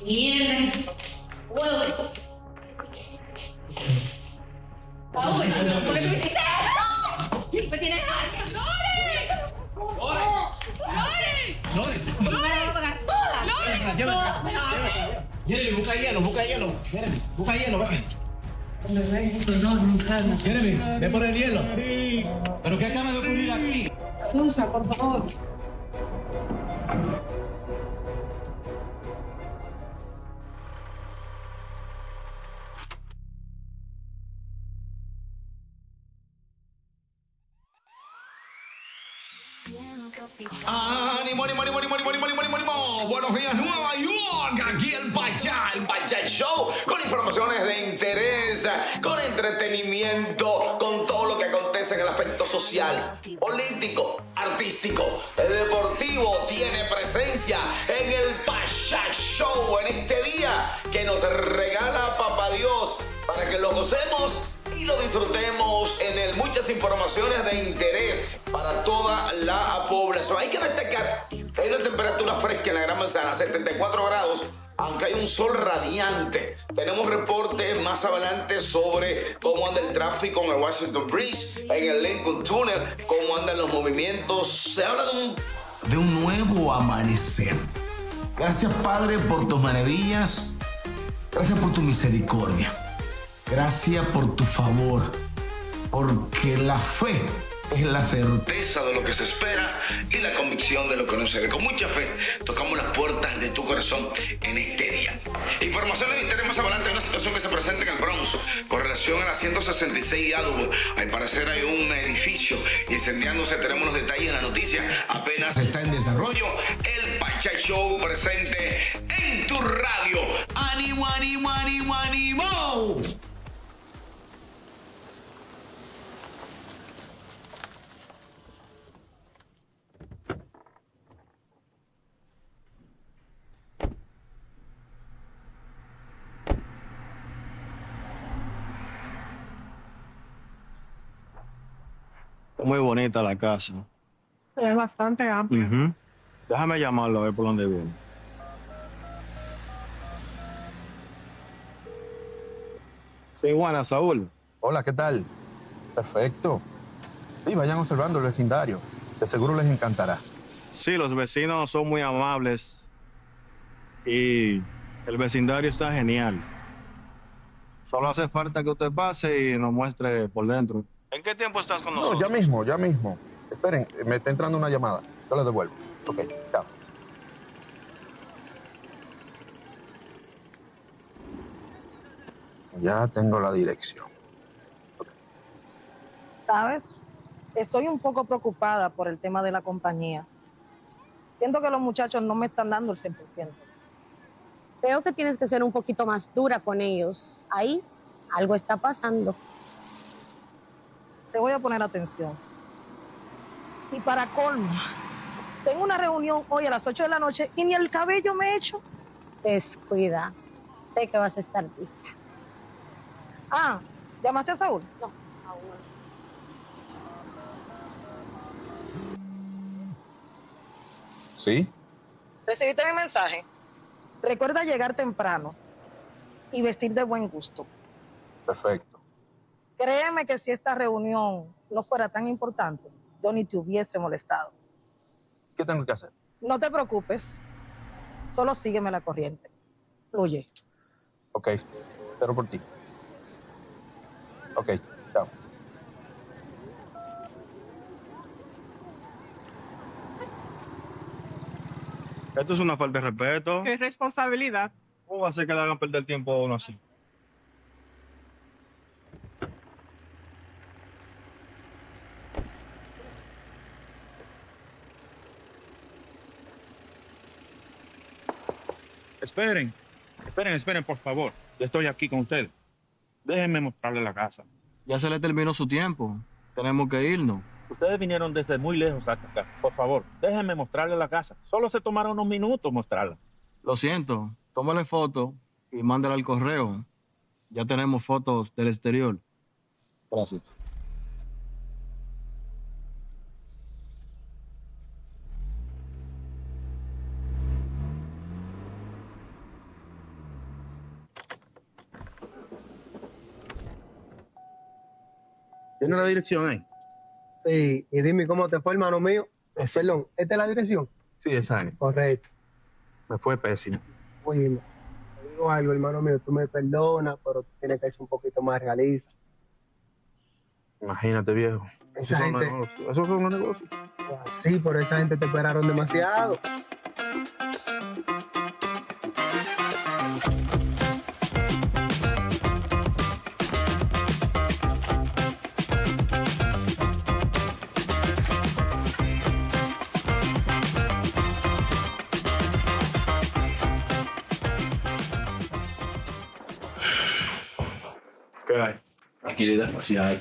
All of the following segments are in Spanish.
Mierda. Huevo. Paul, ¿por qué tú hiciste esto? Siempre tienes años. ¡Lore! ¡Lore! ¡Lore! ¡Lore! ¡Me la vas a pagar toda! ¡Lore! ¡Llévate! Jeremy, busca hielo. Jeremy, busca hielo, ven. No, Jeremy, ve por el hielo. ¿Pero qué acaba de ocurrir aquí? Susa, por favor. ¡Ánimo! Buenos días, Nueva York. Aquí el Pachá Show, con informaciones de interés, con entretenimiento, con todo lo que acontece en el aspecto social, político, artístico, deportivo. Tiene presencia en el Pachá Show en este día que nos regala Papá Dios para que lo gocemos y lo disfrutemos en él. Muchas informaciones de interés para toda la población. Hay que destacar que hay una temperatura fresca en la Gran Manzana, 74 grados, aunque hay un sol radiante. Tenemos reportes más adelante sobre cómo anda el tráfico en el Washington Bridge, en el Lincoln Tunnel, cómo andan los movimientos. Se habla de un nuevo amanecer. Gracias, Padre, por tus maravillas. Gracias por tu misericordia. Gracias por tu favor, porque la fe es la certeza de lo que se espera y la convicción de lo que no se ve. Con mucha fe tocamos las puertas de tu corazón en este día. Informaciones de interés más adelante de una situación que se presenta en el Bronx con relación a la 166 y Adobo. Al parecer hay un edificio incendiándose. Tenemos los detalles en la noticia. Apenas está en desarrollo. El Pachá Show presente en tu radio. ¡Ánimo! Muy bonita la casa. Es bastante amplio. Déjame llamarlo a ver por dónde viene. Sí, buena, Saúl. Hola, ¿qué tal? Perfecto. Sí, vayan observando el vecindario. De seguro les encantará. Sí, los vecinos son muy amables y el vecindario está genial. Solo hace falta que usted pase y nos muestre por dentro. ¿En qué tiempo estás con nosotros? No, ya mismo. Esperen, me está entrando una llamada. Yo les devuelvo. Ok, chao. Ya tengo la dirección. ¿Sabes? Estoy un poco preocupada por el tema de la compañía. Siento que los muchachos no me están dando el 100%. Creo que tienes que ser un poquito más dura con ellos. Ahí algo está pasando. Te voy a poner atención. Y para colmo, tengo una reunión hoy a las 8 de la noche y ni el cabello me he hecho. Descuida. Sé que vas a estar lista. Ah, ¿llamaste a Saúl? No, aún no. ¿Sí? ¿Recibiste mi mensaje? Recuerda llegar temprano y vestir de buen gusto. Perfecto. Créeme que si esta reunión no fuera tan importante, yo ni te hubiese molestado. ¿Qué tengo que hacer? No te preocupes, solo sígueme la corriente. Fluye. Ok, espero por ti. Ok, chao. Esto es una falta de respeto. ¿Qué responsabilidad? ¿Cómo va a ser que le hagan perder tiempo a uno así? Esperen, por favor. Yo estoy aquí con usted. Déjenme mostrarle la casa. Ya se le terminó su tiempo. Tenemos que irnos. Ustedes vinieron desde muy lejos hasta acá. Por favor, déjenme mostrarle la casa. Solo se tomaron unos minutos mostrarla. Lo siento. Tómale foto y mándala al correo. Ya tenemos fotos del exterior. Gracias. ¿Tiene la dirección ahí? Sí, y dime cómo te fue, hermano mío. Perdón, ¿esta es la dirección? Sí, esa es. Correcto. Me fue pésimo. Oye, te digo algo, hermano mío, tú me perdonas, pero tú tienes que ser un poquito más realista. Imagínate, viejo. Esa gente, Esos son los negocios. sí, pero esa gente te esperaron demasiado. ¿Qué hay? Tranquilidad, así hay.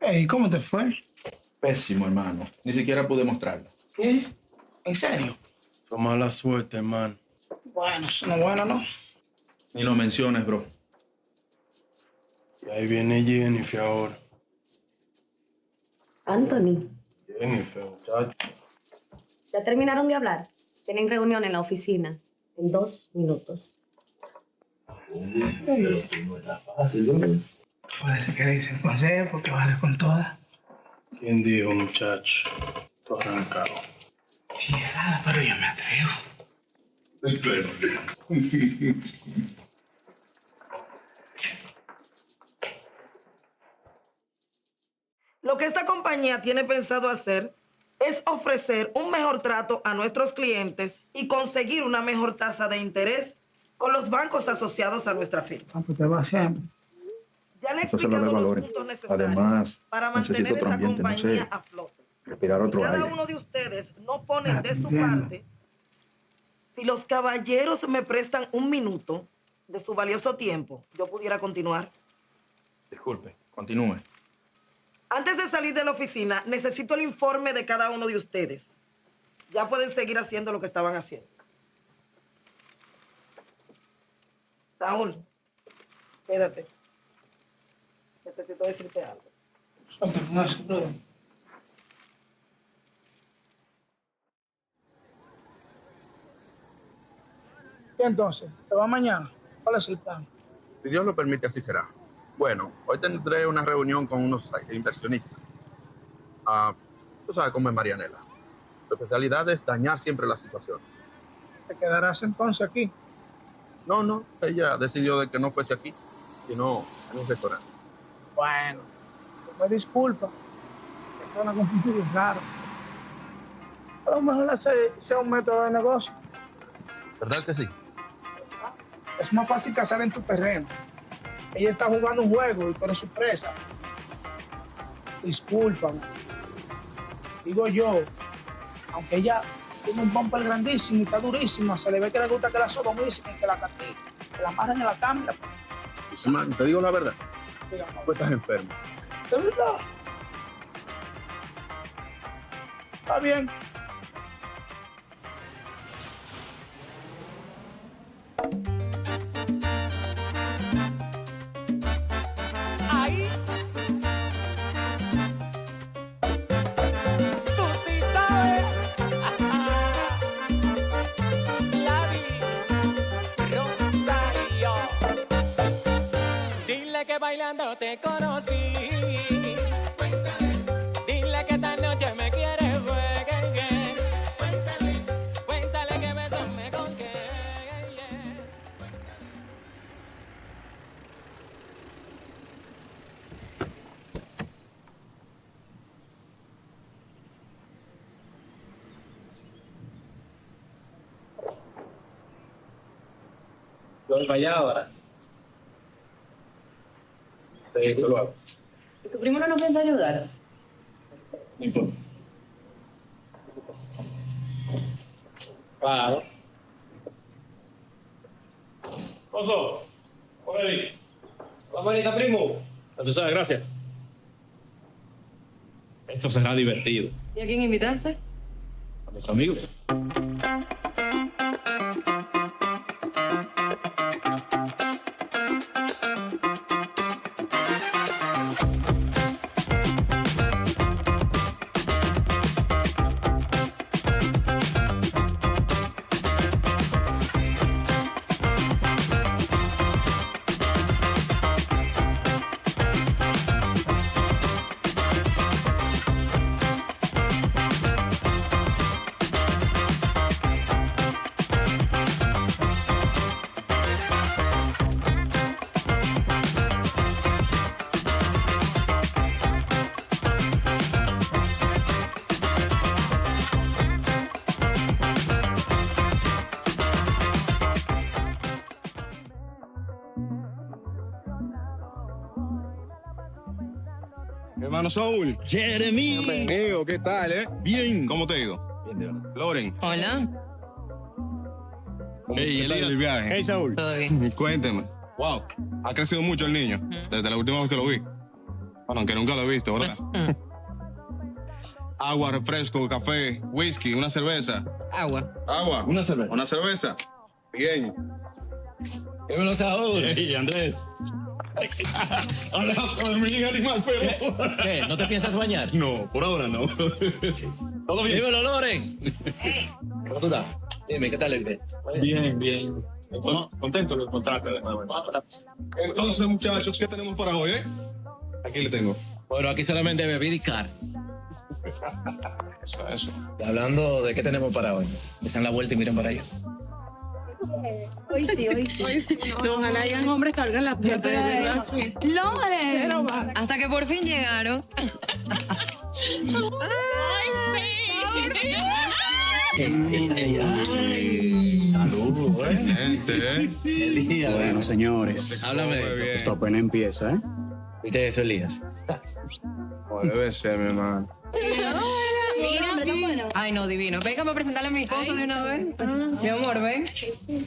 Hey, ¿cómo te fue? Pésimo, hermano. Ni siquiera pude mostrarlo. ¿Qué? ¿En serio? Fue mala suerte, hermano. Bueno, eso no es bueno, ¿no? Ni lo menciones, bro. Y ahí viene Jennifer ahora. Anthony, Jennifer, muchacho. ¿ya terminaron de hablar? Tienen reunión en la oficina en 2 minutos. Parece que le dicen consejo porque vale con todas. ¿Quién dijo, muchacho? Todo arrancado. Mierda, pero yo me atrevo. Lo que esta compañía tiene pensado hacer es ofrecer un mejor trato a nuestros clientes y conseguir una mejor tasa de interés con los bancos asociados a nuestra firma. Ah, pues te va siempre. Ya le he Entonces, no explicado le los valoren. puntos necesarios Además, para necesito mantener otro esta ambiente, no compañía sé, a flote. respirar Si otro cada aire. uno de ustedes no ponen de su Entiendo. parte, si los caballeros me prestan 1 minuto de su valioso tiempo, yo pudiera continuar. Disculpe, continúe. Antes de salir de la oficina, necesito el informe de cada uno de ustedes. Ya pueden seguir haciendo lo que estaban haciendo. Raúl, quédate. Necesito decirte algo. Suéltame con eso, brother. ¿Y entonces? ¿Te va mañana? ¿Cuál es el plan? Si Dios lo permite, así será. Bueno, hoy tendré una reunión con unos inversionistas. Tú sabes cómo es Marianela. Su especialidad es dañar siempre las situaciones. ¿Te quedarás entonces aquí? No, ella decidió de que no fuese aquí, sino en un restaurante. Bueno, me disculpa. Es una confusión rara. A lo mejor sea un método de negocio. ¿Verdad que sí? Es más fácil cazar en tu terreno. Ella está jugando un juego y tú eres su presa. Discúlpame. Digo yo, aunque ella tiene un bumper grandísimo y está durísima, se le ve que le gusta que la sodomicen y que la castiguen, que la amarren en la cámara. Man, te digo la verdad, Dígame, tú estás enfermo. ¿de verdad? Está bien. Ahí. Tú sí sabes. Rosario. Dile que bailando te conocí. Dile que esta noche me quieres ver. Cuéntale que besos me con que. Yo voy para allá ahora. Sí, yo lo hago. ¿Tu primo no nos piensa ayudar? No importa. Claro. Oso, oye, la manita, primo. Tú sabes, gracias. Esto será divertido. ¿Y a quién invitaste? A mis amigos. Hermano Saúl. Jeremy. Amigo, ¿qué tal, Bien. ¿Cómo te ha ido? Bien. Loren. Hola. ¿Qué tal el viaje? Hey, Saúl. ¿Todo bien? Cuénteme. Wow, ha crecido mucho el niño desde la última vez que lo vi. Bueno, aunque nunca lo he visto, ¿verdad? Agua, refresco, café, whisky, una cerveza. Agua. Agua. Una cerveza. Una cerveza. Bien. Dímelo, Saúl. Hey, Andrés. Hola, mi animal feo. ¿Qué? ¿No te piensas bañar? No, por ahora no. ¿Todo bien? Dímelo, Loren. ¿Cómo tú estás? Dime, ¿qué tal el día? Bien. Contento de encontrarte. Entonces, muchachos, ¿qué tenemos para hoy, Aquí le tengo. Bueno, aquí solamente bebida y carne. Eso. Y hablando de qué tenemos para hoy, desan la vuelta y miren para allá. Hoy sí. No, ojalá hayan hombres que valgan la pena. ¡Loren! Hasta que por fin llegaron. Saludos, Gente, Bueno, señores, Háblame. esto apenas empieza, ¿Viste eso, Elías? Debe ser, mi hermano. Ay, no, divino. Venga, a presentarle a mi esposo de una vez. Mi amor, ven.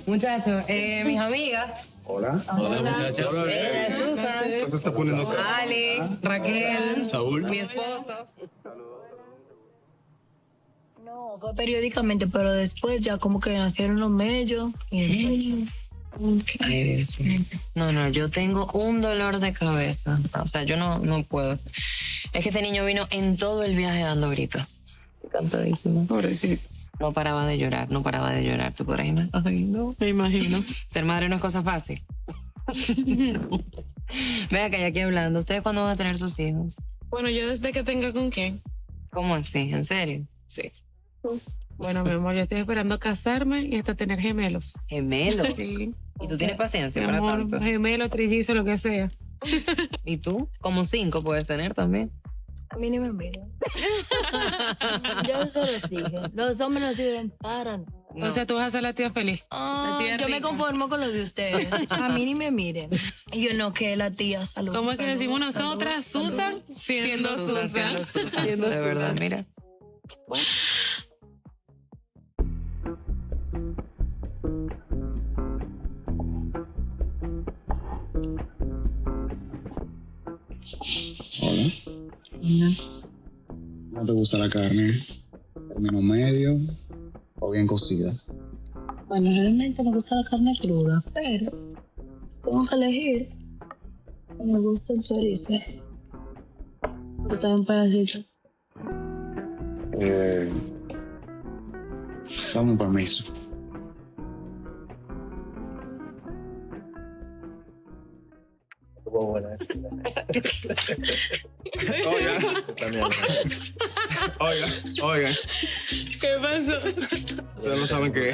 Muchachos, mis amigas. Hola. Hola, muchachas. Ella es Susan. Esto se está poniendo Alex, Raquel. Saúl. Mi esposo. No, fue periódicamente, pero después ya como que nacieron los mellos y Ay, Dios mío. No, yo tengo un dolor de cabeza. O sea, yo no puedo. Es que ese niño vino en todo el viaje dando gritos. Cansadísimo. Pobrecito. No paraba de llorar. ¿Tú podrás imaginar? Ay, no, me imagino. Ser madre no es cosa fácil. Vea que hay aquí hablando. ¿Ustedes cuándo van a tener sus hijos? Bueno, yo desde que tenga con quién. ¿Cómo así? ¿En serio? Sí. Bueno, mi amor, yo estoy esperando casarme y hasta tener gemelos. ¿Gemelos? Sí. ¿Y tú tienes paciencia Mi para amor, tanto? Gemelo, trillizo, lo que sea. ¿Y tú? Como 5 puedes tener también. a mí ni me miran. Yo eso les dije. Los hombres no sirven para nada. O sea, tú vas a ser la tía feliz. Ah, La tía yo rica. me conformo con lo de ustedes. A mí ni me miren. Y yo no, que la tía salud. ¿Cómo es que salud, decimos salud, nosotras? salud. Susan siendo Susan. Siendo de verdad, mira. Hola. ¿No te gusta la carne? ¿Término medio o bien cocida? Bueno, realmente me gusta la carne cruda, pero tengo que elegir. Me gusta el chorizo. Está en pedacitos. Dame un permiso. Oigan. ¿Qué pasó? Ustedes no saben que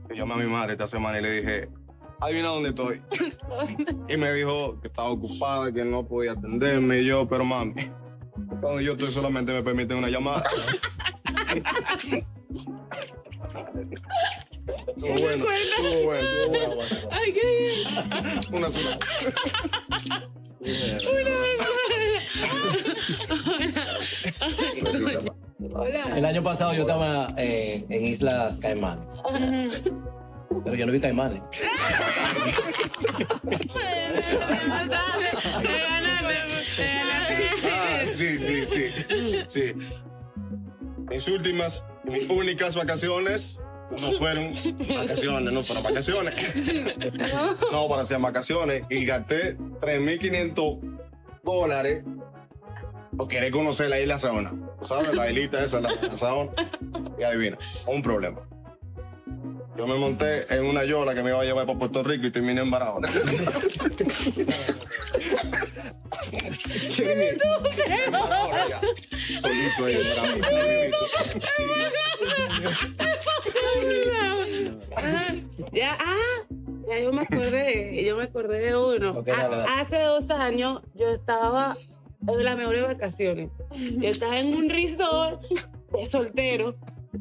yo llamé a mi madre esta semana y le dije, adivina dónde estoy. Y me dijo que estaba ocupada, que no podía atenderme. Y yo, pero mami, cuando yo estoy solamente me permiten una llamada. Estuvo bueno. Ay, qué bien. Una sola. El año pasado yo estaba en Islas Caimanes. Pero yo no vi caimanes. Sí. Mis únicas vacaciones no fueron vacaciones. No, para hacer vacaciones. Y gasté $3,500 por querer conocer la isla Saona. ¿Sabes? La islita esa, la Saona. Y adivina, un problema. Yo me monté en una yola que me iba a llevar para Puerto Rico y terminé en Barahona. Solito ahí en Barahona. Ya yo me acordé de uno. Okay, dale. Hace 2 años yo estaba en las mejores vacaciones. Yo estaba en un resort de soltero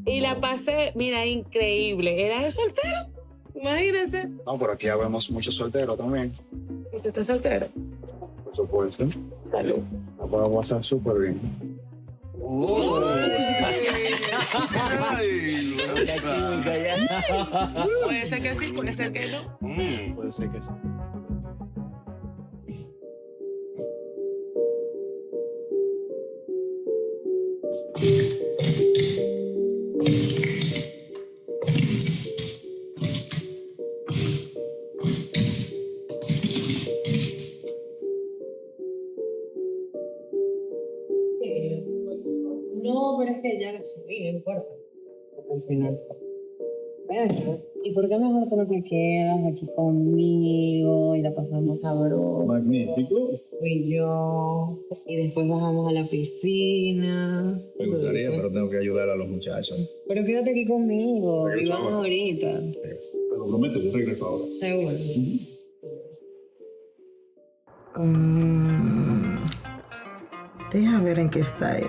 y la pasé, mira, increíble. ¿Era de soltero? Imagínense. No, pero aquí ya vemos muchos solteros también. ¿Y tú estás soltero? Por supuesto. Salud. La podemos pasar súper bien. Puede ser que sí, puede ser que no. Puede ser que sí. No, pero es que ya la subí, no importa. Al final. Venga, ¿y por qué mejor tú no te quedas aquí conmigo y la pasamos sabroso? Magnífico. Y yo. Y después bajamos a la piscina. Me gustaría, pero tengo que ayudar a los muchachos. Pero quédate aquí conmigo. Regreso Y vamos ahora. ahorita. Te lo prometo, yo regreso ahora. Seguro. Deja ver en qué está él.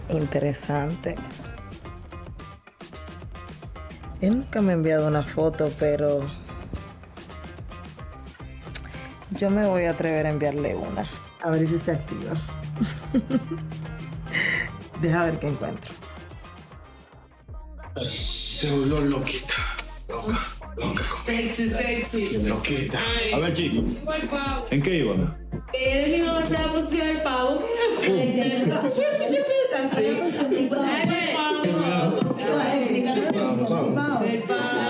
Interesante. Él nunca me ha enviado una foto, pero yo me voy a atrever a enviarle una. A ver si se activa. Deja ver qué encuentro. Se volvió loquita. Loca. Sexy. Loquita. A ver, chicos, ¿en qué iban? Él vino a hacer la posición del pavo. Siempre está así. El pavo.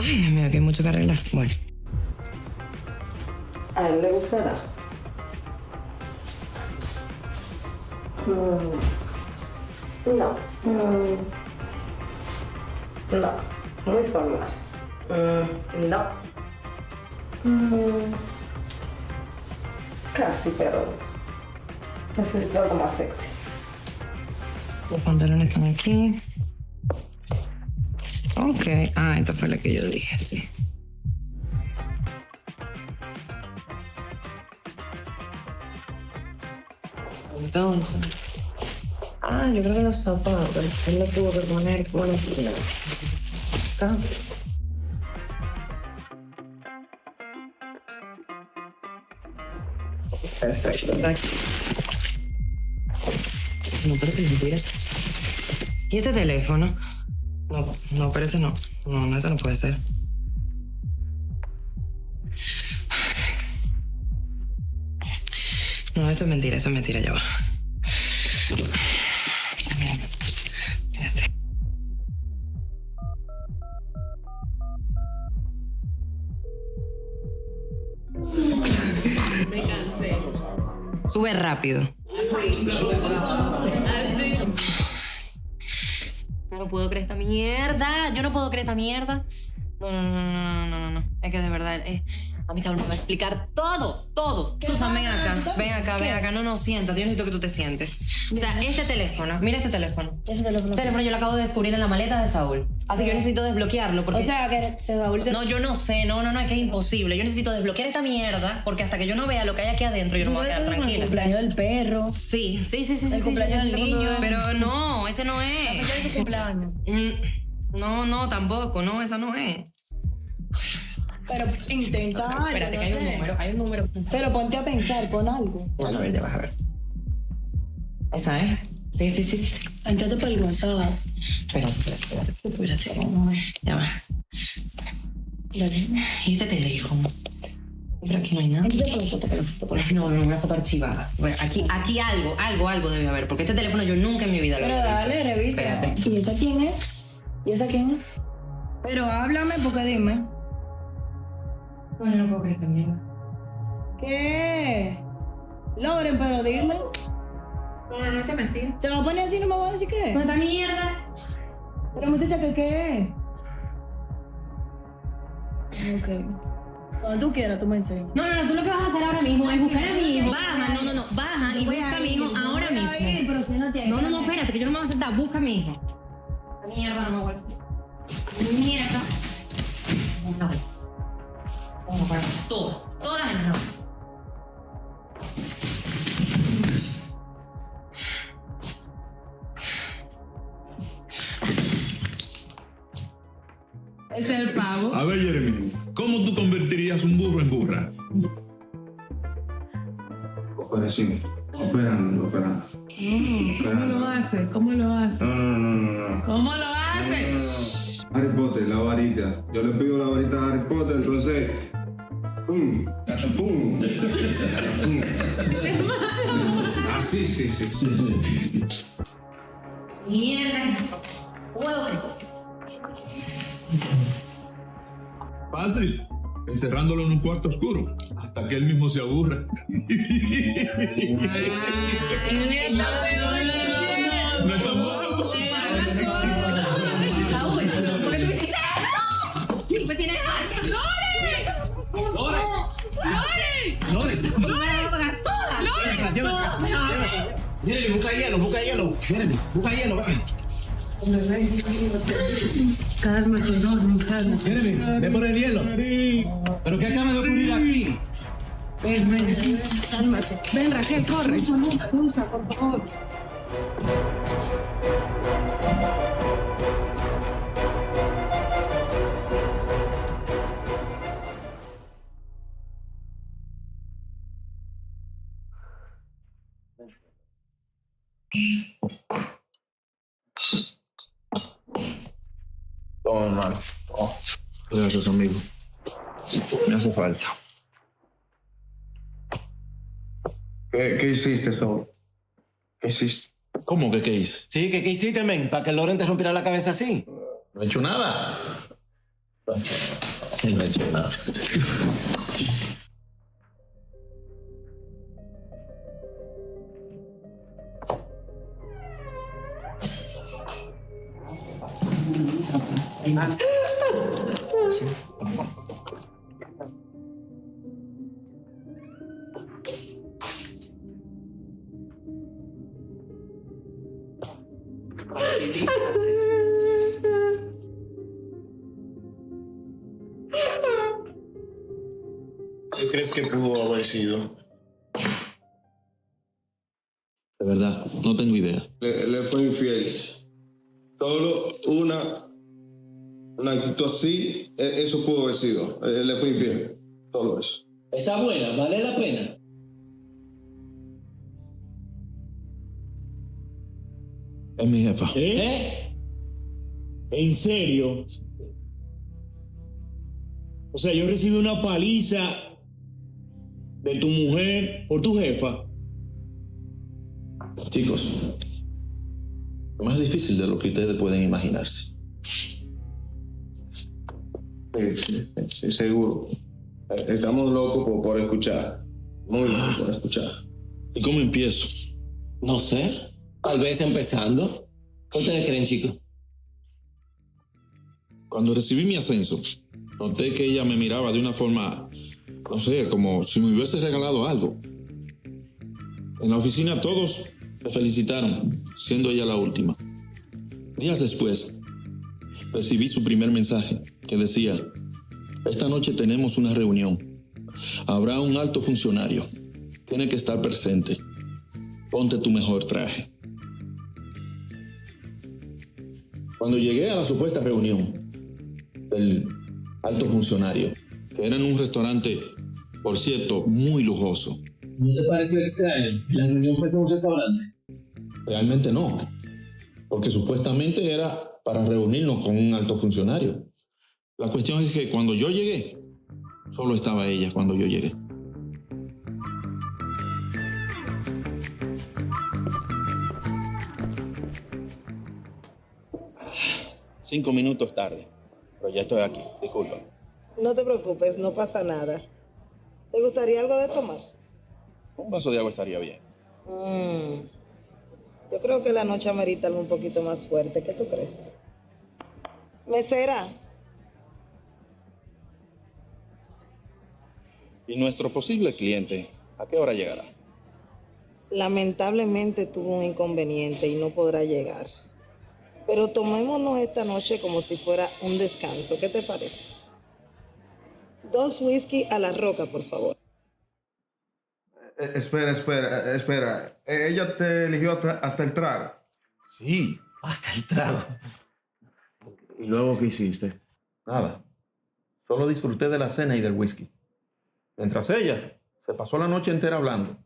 Ay, Dios mío, que hay mucho que arreglar. Bueno. ¿A él le gustará? No. No. Muy formal. No. Casi, pero necesito algo más sexy. Los pantalones están aquí. Ok. Ah, esta fue la que yo dije, sí. Entonces. Ah, yo creo que los zapatos. Él lo tuvo que poner con acá. Perfecto. No, pero que mentira. ¿Y este teléfono? No, pero ese no. No, eso no puede ser. No, esto es mentira, ya va. Espérate. Me cansé. Sube rápido. No puedo creer esta mierda. Yo no puedo creer esta mierda. No. Es que de verdad, a mí Saúl me va a explicar todo. Susan, ven acá. No, siéntate. Yo necesito que tú te sientes. O sea, este teléfono, mira este teléfono. Ese teléfono yo lo acabo de descubrir en la maleta de Saúl. Así que yo necesito desbloquearlo. Porque... O sea, que Saúl... No, yo no sé. No, es que es imposible. Yo necesito desbloquear esta mierda porque hasta que yo no vea lo que hay aquí adentro, yo no me voy a quedar tranquila. El cumpleaños del perro. Sí. El cumpleaños del niño. Pero no, ese no es. La fecha de su cumpleaños. No, tampoco. No, esa no es. Pero intenta algo, Espérate, no que sé. hay un número. Pero ponte a pensar, pon algo. A ver, ya vas a ver. ¿Esa es? Sí. Entrate por el WhatsApp. Espérate. Ya va. ¿Y este teléfono? Pero aquí no hay nada. No, una foto archivada. Bueno, aquí algo debe haber, porque este teléfono yo nunca en mi vida lo he Pero visto. dale, revisa. Espérate. ¿Y esa quién es? ¿Y esa quién es? Pero háblame porque dime. Bueno, no puedo creer también. ¿Qué? Loren, pero dime. No te mentí. ¿Te lo pones así y no me vas a decir qué? Pues esta mierda. Pero muchacha, ¿qué es? Ok. Cuando tú quieras, tú me enseñas. No, tú lo que vas a hacer ahora mismo es buscar a mi hijo. Baja, baja y busca a mi hijo ahora mismo. Pero si no tienes. No, espérate, que yo no me voy a sentar. Busca a mi hijo. La mierda, no me vuelvo. Mierda. Vamos para todo. Todas esas. Este es el pavo. A ver, Jeremy, ¿cómo tú convertirías un burro en burra? Operación. Operando. ¿Cómo lo hace? ¿Cómo lo hace? No. ¿Cómo lo hace? Harry Potter, la varita. Yo le pido la varita a Harry Potter, entonces. ¡Pum! ¡Pum! Así, sí. Mierda. Huevo frito. Fácil. Encerrándolo en un cuarto oscuro hasta que él mismo se aburra. No es tan malo. ¿Por qué tú hiciste eso? ¿Me tienes años? ¡Lore! ¡No me la voy a pagar toda! ¡Lore! Jeremy, busca hielo. Jeremy, busca hielo. Cálmate, calma. Jeremy, ve por el hielo. ¿Pero qué acaba de ocurrir aquí? Ven, cálmate. Ven, Raquel, corre. Pulsa, por favor. Toma, hermano. Gracias, amigo. Me hace falta. ¿Qué hiciste, Saúl? ¿Qué hiciste? ¿Cómo que qué hice? Sí, ¿qué hiciste, men? ¿Para que Loren te rompiera la cabeza así? No he hecho nada. No he hecho nada. ¿Qué crees que pudo haber sido? De verdad, no tengo idea. Le fue infiel. Solo una actitud así, eso pudo haber sido. Le fue infiel. Solo eso. Está buena, vale la pena. Es mi jefa. ¿Eh? ¿En serio? O sea, yo recibí una paliza de tu mujer por tu jefa. Chicos, lo más difícil de lo que ustedes pueden imaginarse. Sí, seguro. Estamos locos por escuchar. Muy locos por escuchar. ¿Y cómo empiezo? No sé. Tal vez empezando. ¿Qué ustedes creen, chicos? Cuando recibí mi ascenso, noté que ella me miraba de una forma, no sé, como si me hubiese regalado algo. En la oficina todos me felicitaron, siendo ella la última. Días después, recibí su primer mensaje, que decía: esta noche tenemos una reunión. Habrá un alto funcionario. Tiene que estar presente. Ponte tu mejor traje. Cuando llegué a la supuesta reunión del alto funcionario, que era en un restaurante, por cierto, muy lujoso. ¿No te pareció extraño? ¿La reunión fue en un restaurante? Realmente no, porque supuestamente era para reunirnos con un alto funcionario. La cuestión es que cuando yo llegué, solo estaba ella cuando yo llegué. Cinco minutos tarde, pero ya estoy aquí, disculpa. No te preocupes, no pasa nada. ¿Te gustaría algo de tomar? Un vaso de agua estaría bien. Yo creo que la noche amerita algo un poquito más fuerte. ¿Qué tú crees? Mesera. ¿Y nuestro posible cliente, a qué hora llegará? Lamentablemente tuvo un inconveniente y no podrá llegar. Pero tomémonos esta noche como si fuera un descanso. ¿Qué te parece? 2 whisky a la roca, por favor. Espera. ¿Ella te eligió hasta el trago? Sí, hasta el trago. ¿Y luego qué hiciste? Nada. Solo disfruté de la cena y del whisky. Mientras ella se pasó la noche entera hablando.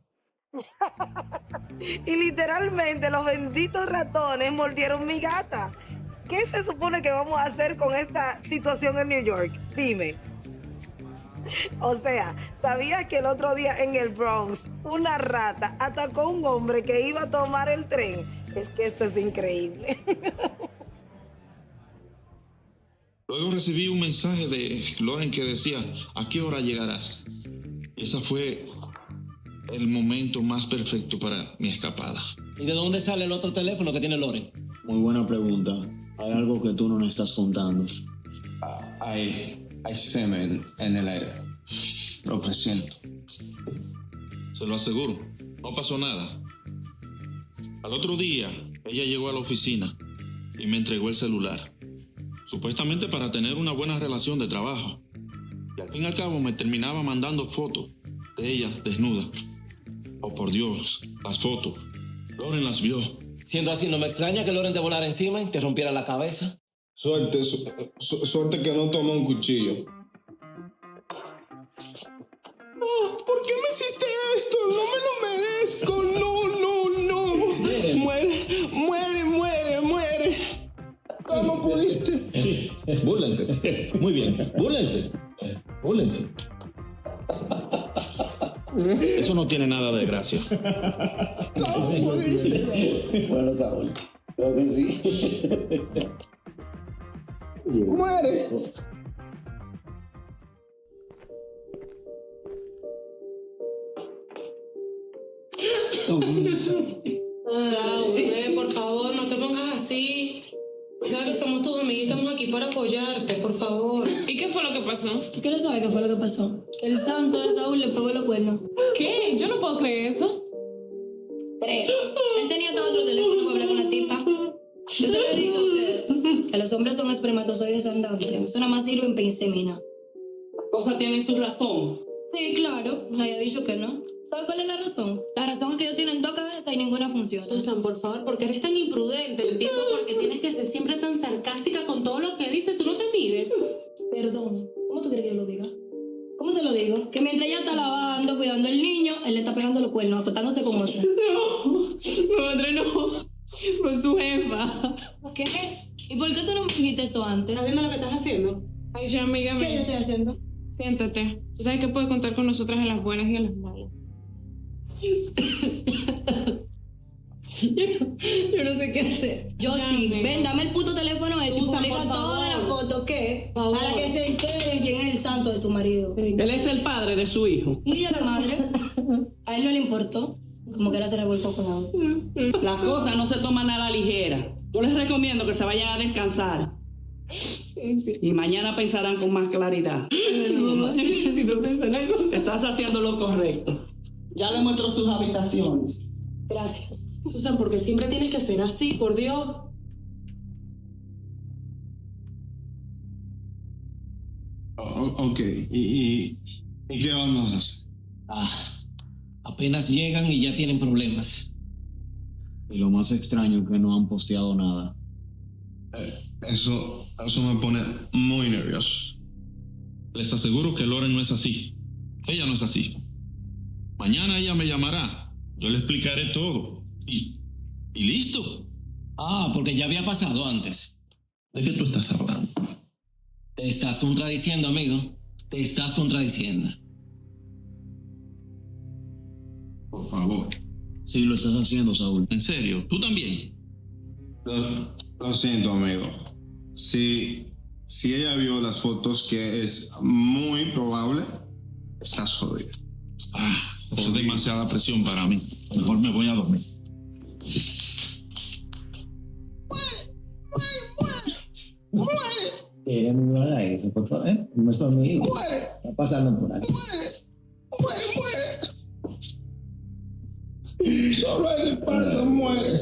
Y literalmente los benditos ratones mordieron mi gata. ¿Qué se supone que vamos a hacer con esta situación en New York? Dime. O sea, ¿sabías que el otro día en el Bronx una rata atacó a un hombre que iba a tomar el tren? Es que esto es increíble. Luego recibí un mensaje de Loren que decía, ¿a qué hora llegarás? Y ese fue el momento más perfecto para mi escapada. ¿Y de dónde sale el otro teléfono que tiene Loren? Muy buena pregunta. Hay algo que tú no me estás contando. Hay semen en el aire. Lo presiento. Se lo aseguro, no pasó nada. Al otro día, ella llegó a la oficina y me entregó el celular. Supuestamente para tener una buena relación de trabajo. Y al fin y al cabo me terminaba mandando fotos de ella desnuda. Oh, por Dios, las fotos. Loren las vio. Siendo así, no me extraña que Loren te volara encima y te rompiera la cabeza. Suerte que no tomó un cuchillo. No, ¿por qué me hiciste esto? No me lo merezco. No. Muere. ¿Cómo pudiste? Sí, búrlense. Muy bien, búrlense. Eso no tiene nada de gracia. ¿Cómo pudiste? Bueno, Saúl, creo que sí. ¡Muere! Bebé, por favor, no te pongas así. Sabes que somos tus amigas y estamos aquí para apoyarte, por favor. ¿Y qué fue lo que pasó? ¿Tú quieres saber qué fue lo que pasó? Que el santo de Saúl le pegó los cuernos. ¿Qué? Yo no puedo creer eso. Pero él tenía hasta otro teléfono para hablar con la tipa. Yo se lo he dicho a ustedes, que los hombres son espermatozoides andantes. Eso nada más sirve para inseminar. Las cosas tienen su razón. Sí, claro. Nadie ha dicho que no. ¿Sabes cuál es la razón? La razón es que ellos tienen 2 cabezas y ninguna funciona. Susan, por favor, ¿por qué eres tan imprudente? Entiendo por qué tienes que ser siempre tan sarcástica con todo lo que dices. Tú no te mides. Perdón. ¿Cómo tú quieres que yo lo diga? ¿Cómo se lo digo? Que mientras ella está lavando, cuidando al niño, él le está pegando los cuernos, acostándose con otra. No, madre, no. Con su jefa. ¿Qué? ¿Y por qué tú no me dijiste eso antes? ¿Estás viendo lo que estás haciendo? Ay, ya, amiga. ¿Qué yo estoy haciendo? Siéntate. Tú sabes que puedes contar con nosotras en las buenas y en las malas. Yo no sé qué hacer. Yo sí. Ven, dame el puto teléfono ese y publica toda la foto, ¿qué? Para que se entere quién es el santo de su marido. Él es el padre de su hijo. ¿Y ella la madre? A él no le importó. Como que era se revolcó con agua. Las cosas no se toman a la ligera. Yo les recomiendo que se vayan a descansar. Sí. Y mañana pensarán con más claridad. Mamá, yo necesito pensar algo. Estás haciendo lo correcto. Ya le muestro sus habitaciones. Gracias. Susan, porque siempre tienes que ser así, por Dios. Ok, ¿y qué vamos a hacer? Apenas llegan y ya tienen problemas. Y lo más extraño es que no han posteado nada. Eso me pone muy nervioso. Les aseguro que Loren no es así. Ella no es así. Mañana ella me llamará. Yo le explicaré todo. Y listo. Porque ya había pasado antes. ¿De qué tú estás hablando? Te estás contradiciendo, amigo. Te estás contradiciendo. Por favor. Sí, lo estás haciendo, Saúl. ¿En serio? ¿Tú también? Lo siento, amigo. Si ella vio las fotos, que es muy probable, estás jodido. Es demasiada presión para mí. Mejor me voy a dormir. Quiere mi a eso, por favor. No es tu amigo. Está pasando por ahí. Solo a él le pasa, muere.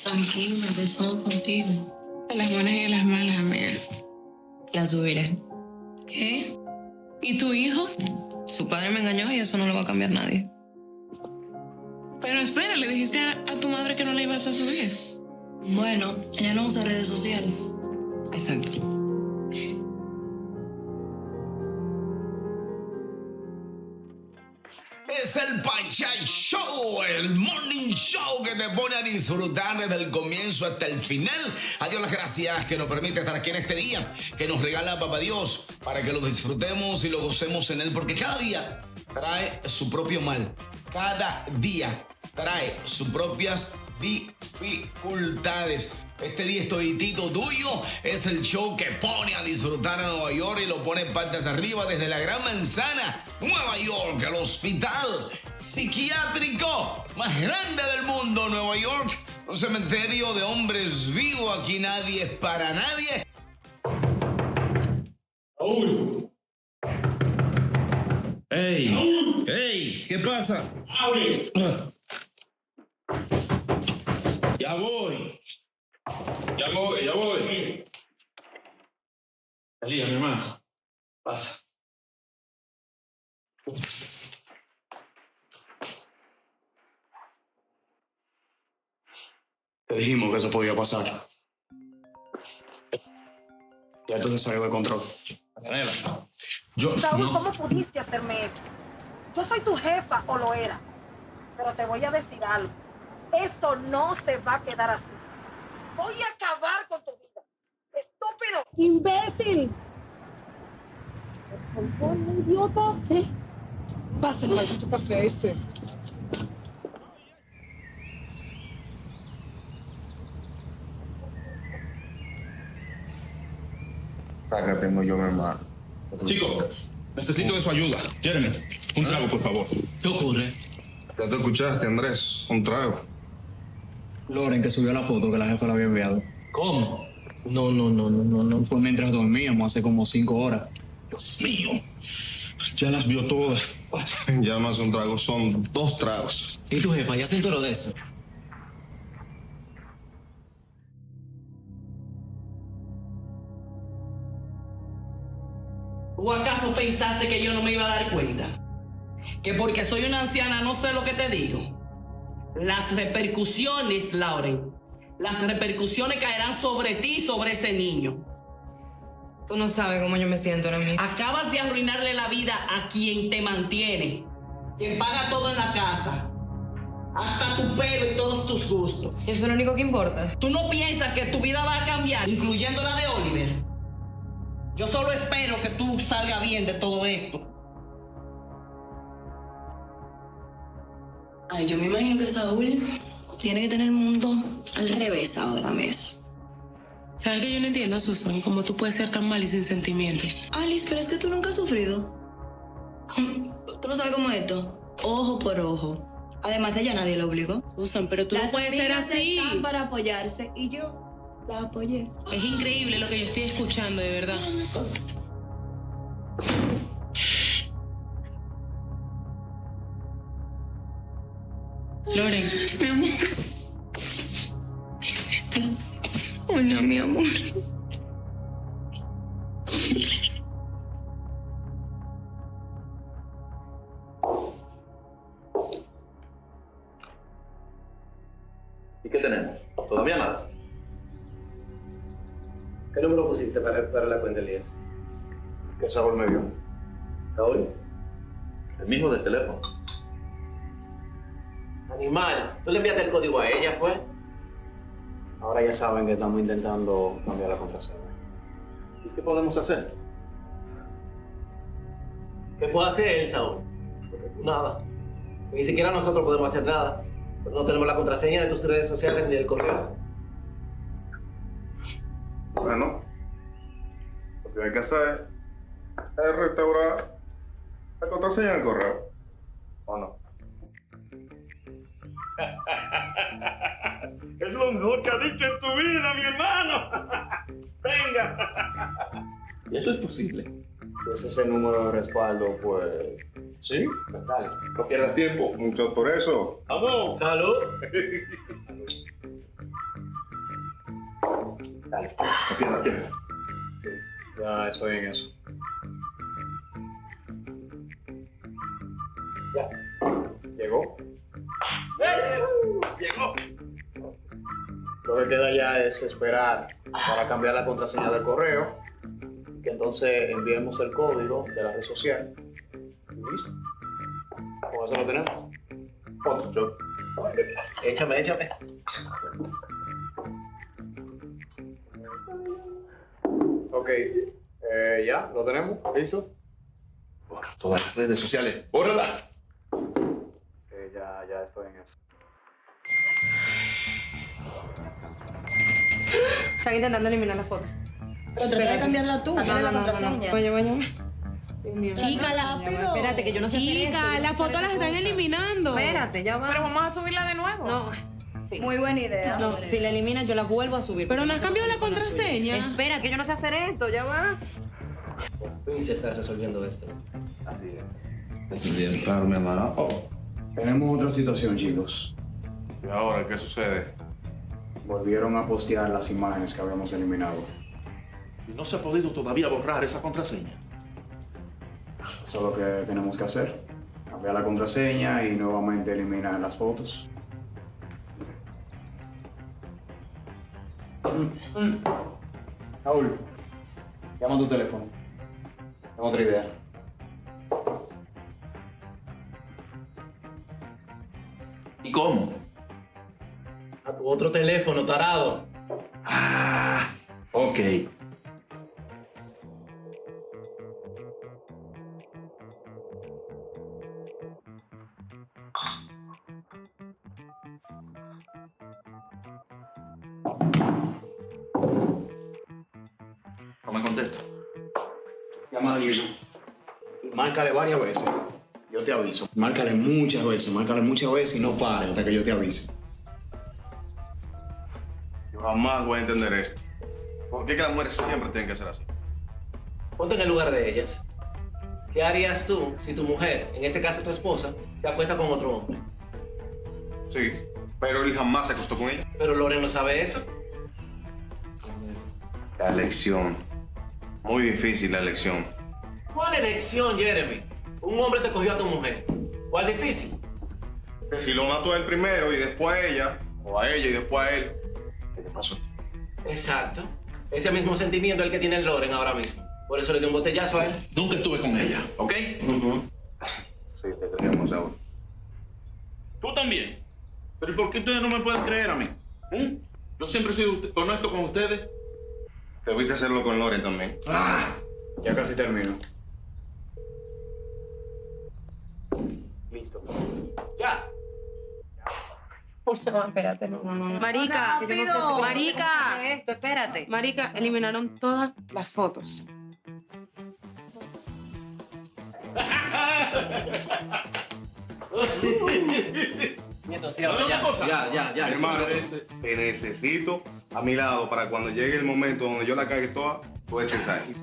Tranquilo, empezamos contigo. En las buenas y en las malas, amiga. La subiré. ¿Qué? ¿Y tu hijo? Su padre me engañó y eso no lo va a cambiar nadie. Pero espera, le dijiste a tu madre que no la ibas a subir. Bueno, ella no usa redes sociales. Exacto. Es el Pachay Show, el morning show que te pone a disfrutar desde el comienzo hasta el final. A Dios las gracias que nos permite estar aquí en este día, que nos regala Papá Dios, para que lo disfrutemos y lo gocemos en él, porque cada día trae su propio mal. Cada día trae sus propias dificultades. Este día toditito tuyo es el show que pone a disfrutar a Nueva York y lo pone patas arriba desde la Gran Manzana, Nueva York, el hospital psiquiátrico más grande del mundo, Nueva York, un cementerio de hombres vivos. Aquí nadie es para nadie. ¡Ey! ¡Ey! ¿Qué pasa? Ya voy. Elías, mi hermano. Pasa. Te dijimos que eso podía pasar. Ya esto se salió de control. Saúl, ¿cómo pudiste hacerme esto? Yo soy tu jefa, o lo era. Pero te voy a decir algo. Esto no se va a quedar así. Voy a acabar con tu vida. ¡Estúpido! ¡Imbécil! ¡Idiota! ¿Qué? Pasa el maldito café ese. Acá tengo yo, mi hermano. Chicos, necesito de su ayuda. Jeremy, un trago, por favor. ¿Qué ocurre? Ya te escuchaste, Andrés. Un trago. Loren, que subió la foto que la jefa le había enviado. ¿Cómo? No. Fue mientras dormíamos, hace como 5 horas. Dios mío. Ya las vio todas. Ya no es un trago, son 2 tragos. ¿Y tu jefa ya se enteró de esto? ¿O acaso pensaste que yo no me iba a dar cuenta? Que porque soy una anciana no sé lo que te digo. Las repercusiones, Lauren, las repercusiones caerán sobre ti y sobre ese niño. Tú no sabes cómo yo me siento ahora mismo. Acabas de arruinarle la vida a quien te mantiene, quien paga todo en la casa, hasta tu pelo y todos tus gustos. ¿Eso es lo único que importa? ¿Tú no piensas que tu vida va a cambiar, incluyendo la de Oliver? Yo solo espero que tú salgas bien de todo esto. Ay, yo me imagino que Saúl tiene que tener el mundo al revés ahora mismo. ¿Sabes que yo no entiendo, Susan? ¿Cómo tú puedes ser tan mal y sin sentimientos? Alice, pero es que tú nunca has sufrido. Tú no sabes cómo es esto. Ojo por ojo. Además, ella nadie la obligó. Susan, pero tú no puedes ser amigas así. están para apoyarse y yo la apoyé. Es increíble lo que yo estoy escuchando, de verdad. Loren. Mi amor. Hola, mi amor. ¿Y qué tenemos? ¿Todavía nada? ¿Qué número pusiste para la cuenta, Elías? ¿Qué Saúl me dio? ¿Saúl? El mismo del teléfono. Animal, tú le enviaste el código a ella, ¿fue? Ahora ya saben que estamos intentando cambiar la contraseña. ¿Y qué podemos hacer? ¿Qué puede hacer él, Saúl? Nada. Ni siquiera nosotros podemos hacer nada. No tenemos la contraseña de tus redes sociales ni del correo. Bueno, lo que hay que hacer es restaurar la contraseña del correo. ¿O no? Es lo mejor que has dicho en tu vida, mi hermano. Venga. ¿Y eso es posible? Ese es el número de respaldo, pues... ¿Sí? Dale, no pierdas tiempo. Mucho por eso. ¡Vamos! ¡Salud! Dale, no pierdas tiempo. Ya estoy en eso. Ya. ¿Llegó? Llegó. Lo que queda ya es esperar para cambiar la contraseña del correo, que entonces enviemos el código de la red social. Y listo. Con eso lo tenemos. ¿Cuánto yo? Échame. Ok, ya, lo tenemos. ¿Listo? Por todas las redes sociales. ¡Bórrala! Ya estoy en eso. Están intentando eliminar la foto. Pero trata de cambiarla tú. No, la contraseña. Chica, lápido. Espérate, que yo no sé hacer esto, Chica, yo no las sé fotos hacer las están cosas. eliminando. Espérate, ya va. Pero vamos a subirla de nuevo. No. Sí. Muy buena idea. No, si la eliminas, yo la vuelvo a subir. Pero no has porque cambiado la se pueden subir. contraseña. Espera, que yo no sé hacer esto, ya va. Y se está resolviendo esto. Es bien claro, mi hermano. Oh. Tenemos otra situación, chicos. ¿Y ahora qué sucede? Volvieron a postear las imágenes que habíamos eliminado. Y no se ha podido todavía borrar esa contraseña. Eso es lo que tenemos que hacer. Cambiar la contraseña y nuevamente eliminar las fotos. Raúl, llama a tu teléfono. Tengo otra idea. ¿Y cómo? A tu otro teléfono, tarado. Ah, ok. No me contesta. Llama a Diego. Márcale varias veces. Yo te aviso. Márcale muchas veces y no pares hasta que yo te avise. Yo jamás voy a entender esto. ¿Por qué que las mujeres siempre tienen que ser así? Ponte en el lugar de ellas. ¿Qué harías tú si tu mujer, en este caso tu esposa, se acuesta con otro hombre? Sí, pero él jamás se acostó con ella. Pero Loren no sabe eso. La elección. Muy difícil la elección. ¿Cuál elección, Jeremy? Un hombre te cogió a tu mujer. ¿Cuál difícil? Que si lo mató a él primero y después a ella, o a ella y después a él, ¿qué te pasó? Exacto. Ese mismo sentimiento es el que tiene el Loren ahora mismo. Por eso le dio un botellazo a él. Nunca estuve con ella, ¿ok? Sí, te creemos, Saúl. Tú también. Pero ¿y por qué ustedes no me pueden creer a mí? Yo siempre he sido honesto con ustedes. Debiste hacerlo con Loren también. Ya casi termino. Listo. Ya. No, espérate, no. Marica, Rápido. yo no sé si- Marica, ¿Cómo se hace esto? Espérate. Marica, eliminaron todas las fotos. Ya, hermano, te necesito a mi lado para cuando llegue el momento donde yo la cague toda, tú estés ahí.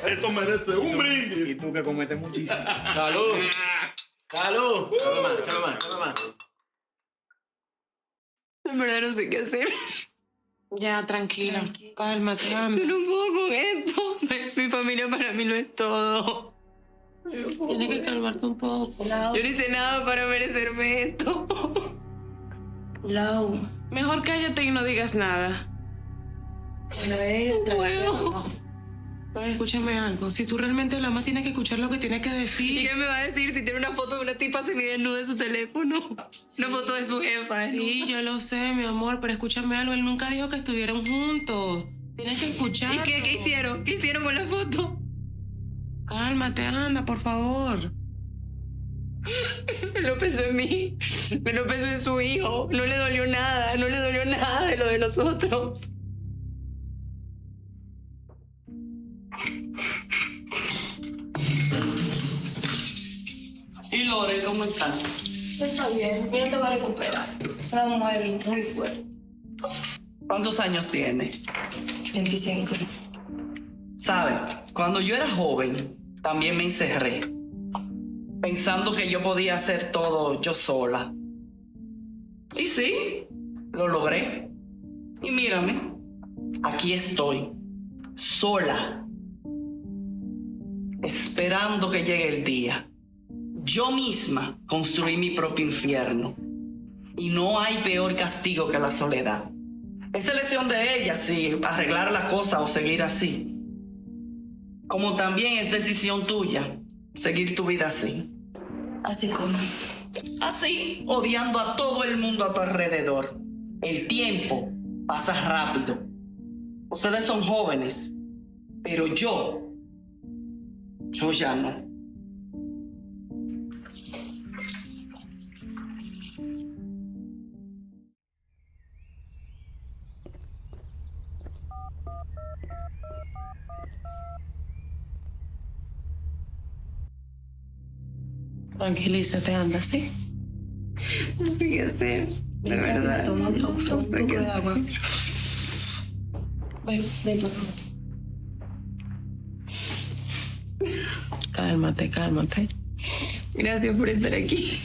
Esto merece un brindis. Y tú que cometes muchísimo. ¡Salud! ¡Salud! Échame más. En verdad no sé qué hacer. Ya, tranquila. Cálmate, cálmate. Yo no puedo con esto. Mi familia para mí no es todo. Tienes que calmarte un poco. Yo no hice nada para merecerme esto. Lau. Mejor cállate y no digas nada. No puedo. Oye, escúchame algo. Si tú realmente la más tienes que escuchar lo que tienes que decir. ¿Y qué me va a decir si tiene una foto de una tipa semidesnuda en su teléfono? Una foto de su jefa. Sí, yo lo sé, mi amor, pero escúchame algo. Él nunca dijo que estuvieran juntos. Tienes que escuchar. ¿Y qué hicieron? ¿Qué hicieron con la foto? Cálmate, anda, por favor. Me lo pensó en mí. Me lo pensó en su hijo. No le dolió nada. No le dolió nada de lo de nosotros. ¿Y Lore, cómo está? Está bien, ella se va a recuperar. Es una mujer muy fuerte. ¿Cuántos años tiene? 25. ¿Sabe? Cuando yo era joven, también me encerré, pensando que yo podía hacer todo yo sola. Y sí, lo logré. Y mírame, aquí estoy, sola, esperando que llegue el día. Yo misma construí mi propio infierno. Y no hay peor castigo que la soledad. Es elección de ella si arreglar la cosa o seguir así. Como también es decisión tuya seguir tu vida así. Así como. Así, odiando a todo el mundo a tu alrededor. El tiempo pasa rápido. Ustedes son jóvenes, pero yo ya no. Tranquilízate, anda, ¿sí? No sé qué hacer. De verdad. No sé qué hacer. Ven, por favor. Cálmate, cálmate. Gracias por estar aquí.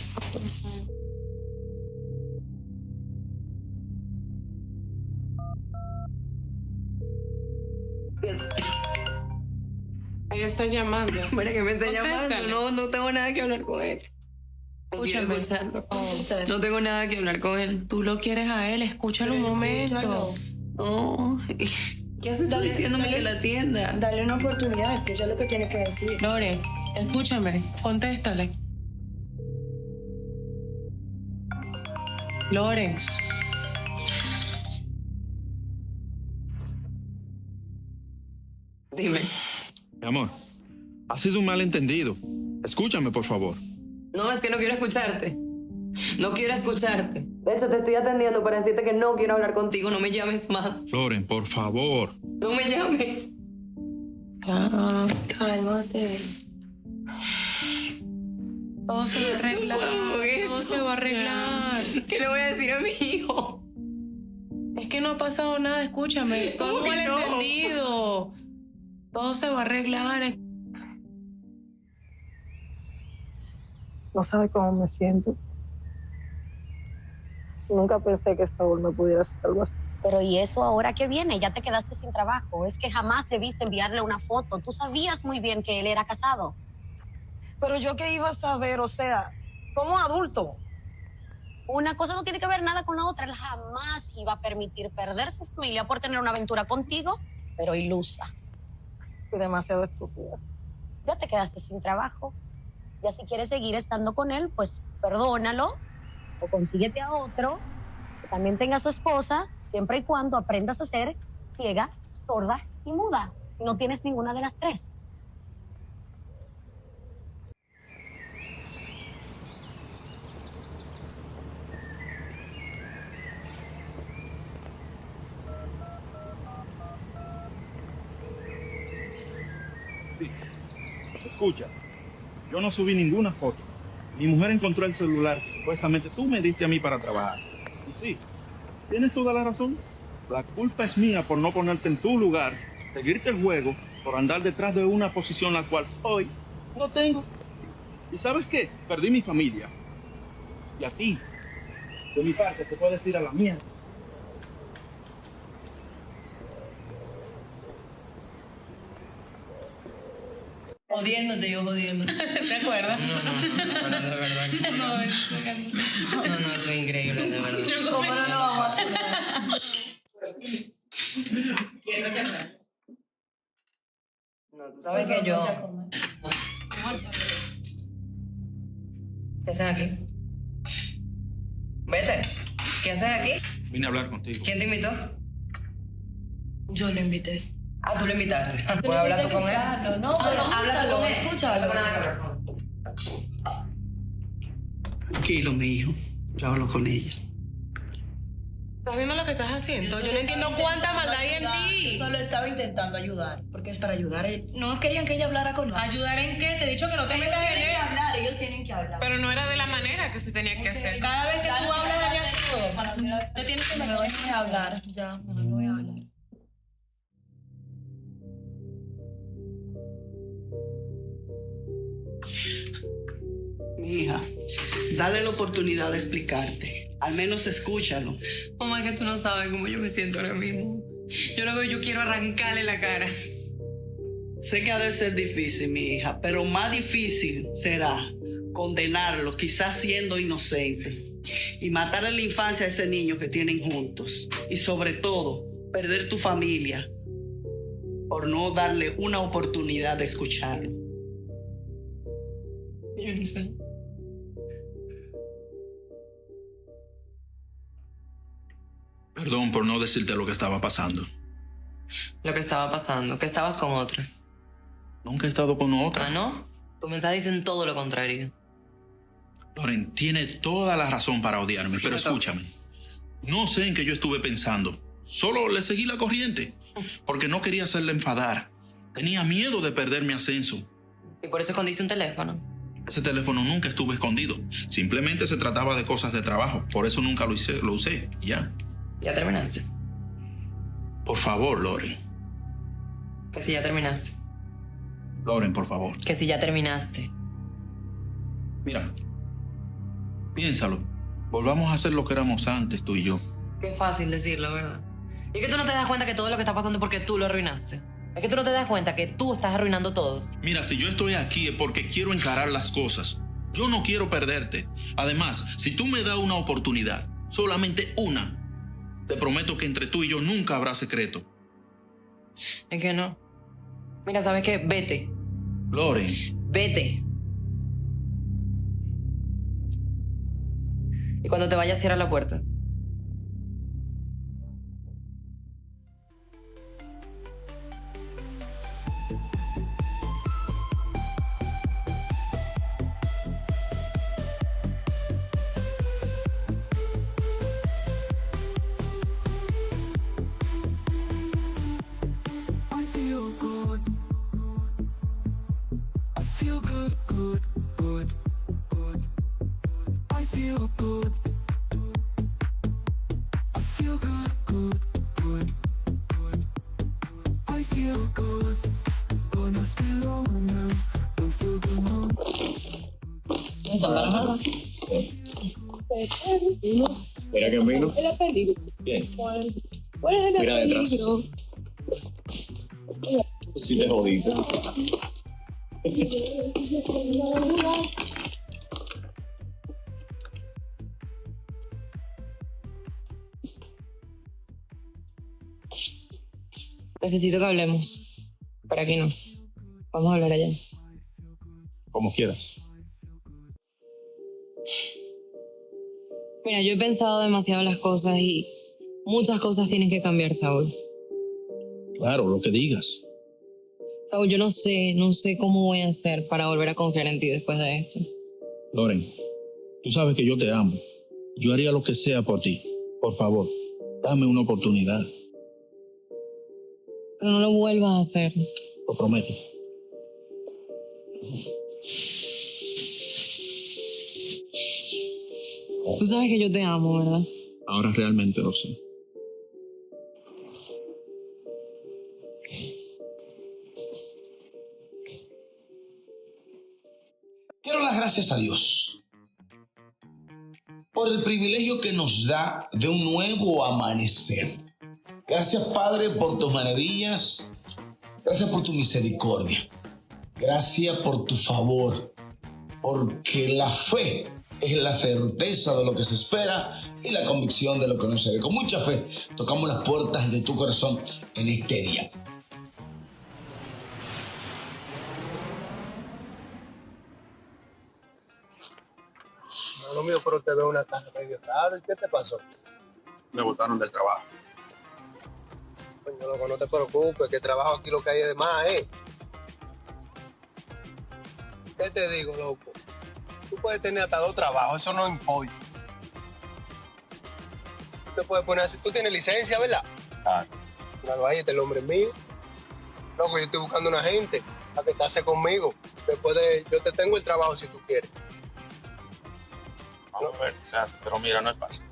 Ella está llamando. Para que me está Contéstale. llamando. No tengo nada que hablar con él. Escúchame. No tengo nada que hablar con él. Tú lo quieres a él, escúchalo un momento. No. ¿Qué haces tú diciéndome que la atienda? Dale una oportunidad, escucha lo que tiene que decir. Lore, escúchame, contéstale. Lore. Dime. Mi amor, ha sido un malentendido. Escúchame, por favor. No, es que no quiero escucharte. No quiero escucharte. De hecho, te estoy atendiendo para decirte que no quiero hablar contigo. No me llames más. Loren, por favor. No me llames. Cálmate. Todo se va a arreglar. Todo se va a arreglar. ¿Qué le voy a decir a mi hijo? Es que no ha pasado nada, escúchame. Todo ¿Cómo es que no? malentendido. Todo se va a arreglar. No sabe cómo me siento. Nunca pensé que Saúl me pudiera hacer algo así. Pero ¿y eso ahora qué viene? Ya te quedaste sin trabajo. Es que jamás debiste enviarle una foto. Tú sabías muy bien que él era casado. Pero yo qué iba a saber, o sea, como adulto. Una cosa no tiene que ver nada con la otra. Él jamás iba a permitir perder su familia por tener una aventura contigo, pero ilusa. Y demasiado estúpida. Ya te quedaste sin trabajo. Ya si quieres seguir estando con él, pues perdónalo o consíguete a otro que también tenga su esposa, siempre y cuando aprendas a ser ciega, sorda y muda. Y no tienes ninguna de las tres. Escucha, yo no subí ninguna foto. Mi mujer encontró el celular que supuestamente tú me diste a mí para trabajar. Y sí, tienes toda la razón. La culpa es mía por no ponerte en tu lugar, seguirte el juego, por andar detrás de una posición la cual hoy no tengo. ¿Y sabes qué? Perdí mi familia. Y a ti, de mi parte, te puedes ir a la mierda. Jodiéndote, yo jodiendo. ¿Te acuerdas? No, pero de verdad. No, eso es increíble, de verdad. ¿Cómo no lo vamos a hacer? No, tú sabes que yo... ¿Qué haces aquí? Vete. ¿Qué haces aquí? Vine a hablar contigo. ¿Quién te invitó? Yo lo invité. Ah, tú lo invitaste. ¿Puedes hablar tú con él? No, habla tú con él. Escúchalo. Tranquilo, mi hijo. Yo hablo con ella. ¿Estás viendo lo que estás haciendo? Yo no entiendo cuánta maldad hay en ti. Yo solo estaba intentando ayudar, porque es para ayudar. No querían que ella hablara con nadie. ¿Ayudar en qué? Te he dicho que no te metas en él. Ellos tienen que hablar. Pero no era de la manera que se tenía que hacer. Cada vez que tú hablas, te tienes que meter. Déjame hablar. Ya, no voy a hablar. Mi hija, dale la oportunidad de explicarte. Al menos escúchalo. Mamá, es que tú no sabes cómo yo me siento ahora mismo. Yo lo veo y yo quiero arrancarle la cara. Sé que ha de ser difícil, mi hija, pero más difícil será condenarlo, quizás siendo inocente, y matarle la infancia a ese niño que tienen juntos. Y sobre todo, perder tu familia por no darle una oportunidad de escucharlo. Yo no sé. Perdón por no decirte lo que estaba pasando. Lo que estaba pasando, que estabas con otra. Nunca he estado con otra. ¿Ah, no? Tus mensajes dicen todo lo contrario. Loren, tiene toda la razón para odiarme, pero escúchame. No sé en qué yo estuve pensando. Solo le seguí la corriente, porque no quería hacerla enfadar. Tenía miedo de perder mi ascenso. Y por eso escondiste un teléfono. Ese teléfono nunca estuvo escondido. Simplemente se trataba de cosas de trabajo. Por eso nunca lo usé. Ya. ¿Ya terminaste? Por favor, Loren. Que si ya terminaste. Loren, por favor. Que si ya terminaste. Mira, piénsalo. Volvamos a hacer lo que éramos antes, tú y yo. Qué fácil decirlo, ¿verdad? Y es que tú no te das cuenta que todo lo que está pasando es porque tú lo arruinaste. Es que tú no te das cuenta que tú estás arruinando todo. Mira, si yo estoy aquí es porque quiero encarar las cosas. Yo no quiero perderte. Además, si tú me das una oportunidad, solamente una, te prometo que entre tú y yo nunca habrá secreto. Es que no. Mira, ¿sabes qué? Vete. Loren. Vete. Y cuando te vayas, cierra la puerta. Mira que vino. Bien. Mira detrás. Sí te jodiste. Necesito que hablemos. Por aquí no. Vamos a hablar allá. Como quieras. Mira, yo he pensado demasiado las cosas y muchas cosas tienen que cambiar, Saúl. Claro, lo que digas. Saúl, yo no sé cómo voy a hacer para volver a confiar en ti después de esto. Loren, tú sabes que yo te amo. Yo haría lo que sea por ti. Por favor, dame una oportunidad. Pero no lo vuelvas a hacer. Lo prometo. Tú sabes que yo te amo, ¿verdad? Ahora realmente lo sé. Quiero dar gracias a Dios por el privilegio que nos da de un nuevo amanecer. Gracias, Padre, por tus maravillas. Gracias por tu misericordia. Gracias por tu favor. Porque la fe es la certeza de lo que se espera y la convicción de lo que no se ve. Con mucha fe tocamos las puertas de tu corazón en este día. Lo mío, pero te veo una casa medio raro. ¿Y qué te pasó? Me botaron del trabajo. Coño, loco, no te preocupes, que trabajo aquí lo que hay es de más, ¿eh? ¿Qué te digo, loco? Tú puedes tener hasta 2 trabajos, eso no importa. Tú te puedes poner así. Tú tienes licencia, ¿verdad? Ah. Claro, ahí está el hombre mío. Loco, yo estoy buscando una gente para que estase conmigo. Yo te tengo el trabajo si tú quieres. Vamos a ver qué se hace, pero mira, no es fácil.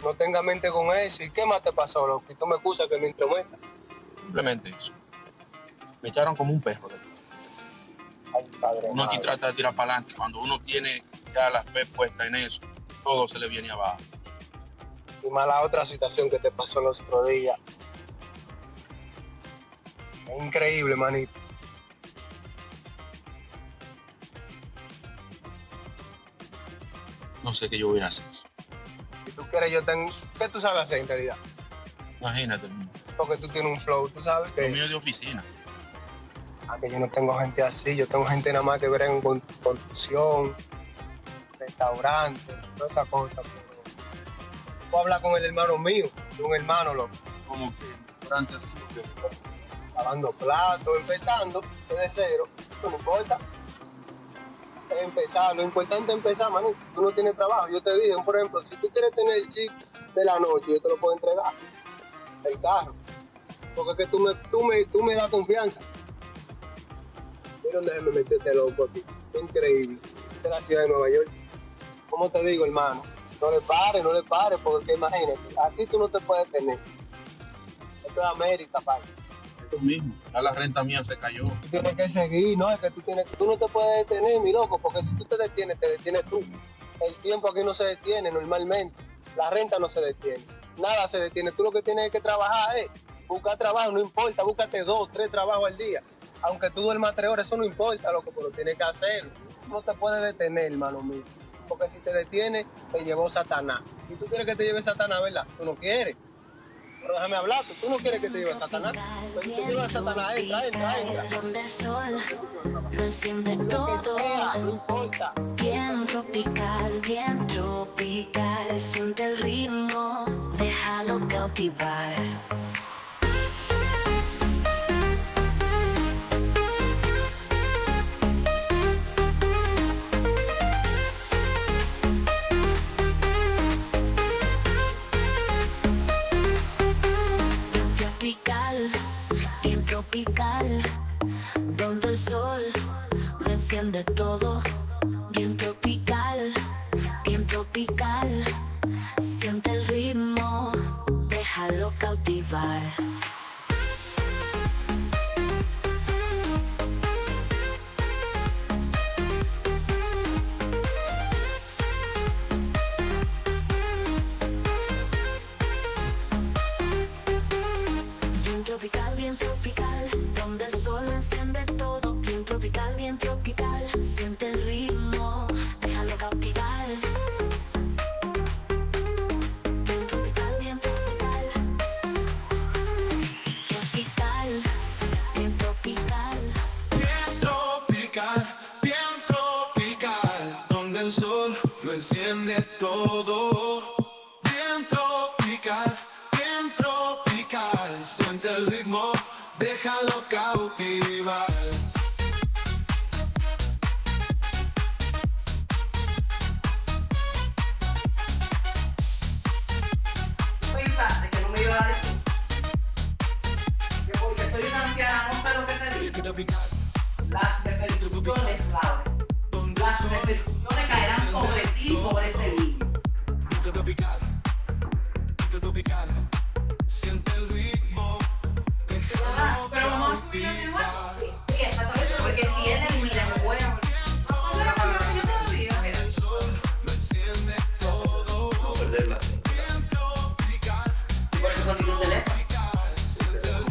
No tenga mente con eso. ¿Y qué más te pasó, loco? Y tú me excusas que me intrometa. Simplemente eso. Me echaron como un perro. Ay, padre. Uno aquí trata de tirar para adelante. Cuando uno tiene ya la fe puesta en eso, todo se le viene abajo. Y más la otra situación que te pasó los otros días. Es increíble, manito. No sé qué yo voy a hacer. Si tú quieres, ¿qué tú sabes hacer en realidad? Imagínate. Porque tú tienes un flow, tú sabes que... Lo mío es de oficina. Que yo no tengo gente así, yo tengo gente nada más que ver en construcción, restaurante, toda esa cosa. Pero puedo hablar con el hermano mío, de un hermano, loco. ¿Cómo que? Restaurante así, lavando platos, empezando desde cero, eso no importa. Es empezar, lo importante es empezar, manito. Tú no tienes trabajo, yo te dije, por ejemplo, si tú quieres tener el chip de la noche, yo te lo puedo entregar, el carro. Porque es que tú me das confianza. Mira dónde me metiste loco aquí. Increíble. Esta es la ciudad de Nueva York. ¿Cómo te digo, hermano? No le pares, porque imagínate, aquí tú no te puedes tener. Esto es América, padre. Esto mismo, ya la renta mía se cayó. Tú tienes que seguir, ¿no? Es que tú no te puedes detener, mi loco, porque si tú te detienes tú. El tiempo aquí no se detiene normalmente. La renta no se detiene. Nada se detiene. Tú lo que tienes es que trabajar, buscar trabajo, no importa, búscate 2, 3 trabajos al día. Aunque tú duermas 3 horas, eso no importa, loco, pero tienes que hacerlo. Tú no te puedes detener, hermano mío. Porque si te detienes, te llevó Satanás. Y tú quieres que te lleve Satanás, ¿verdad? Tú no quieres. Pero déjame hablar, tú no quieres que te lleve Satanás. Pero si te lleva Satanás, entra. Donde el sol lo enciende todo. No importa. Bien tropical, siente el ritmo, déjalo cautivar. Bien tropical, donde el sol lo enciende todo. Bien tropical, siente el ritmo, déjalo cautivar. Bien tropical, donde el sol enciende todo. Bien tropical, siente el ritmo, déjalo cautivar. Bien tropical, bien tropical. Bien tropical, donde el sol lo enciende todo. Bien tropical, siente el ritmo, déjalo cautivar. Pensaste que no me iba a dar eso. Que porque soy una anciana no sé lo que te digo. las repercusiones caerán sobre ti y sobre ese niño. Tropical, tropical, siente el ritmo. Pero vamos a subir de nuevo. Sí, exactamente, porque si él elimina, me voy a volver. ¿Vamos a hacer la conversación todavía? Mira. No perderla. Por eso contigo un teléfono.